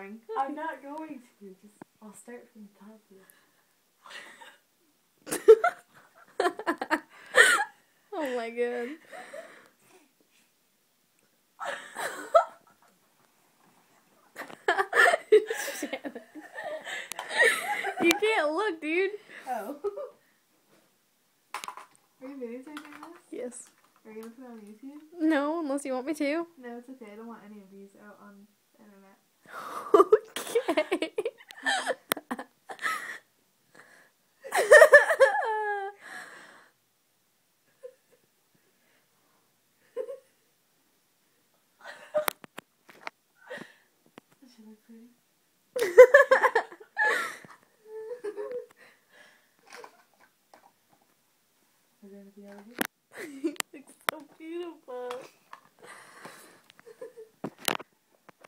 going. I'm not going to. Just I'll start from the top here. Oh my god. You can't look, dude. Oh. Are you videotaping this? Yes. Are you gonna put it on YouTube? No, unless you want me to. No, it's okay. I don't want any of these out on the internet. Okay. Does she look pretty? We're gonna be over here.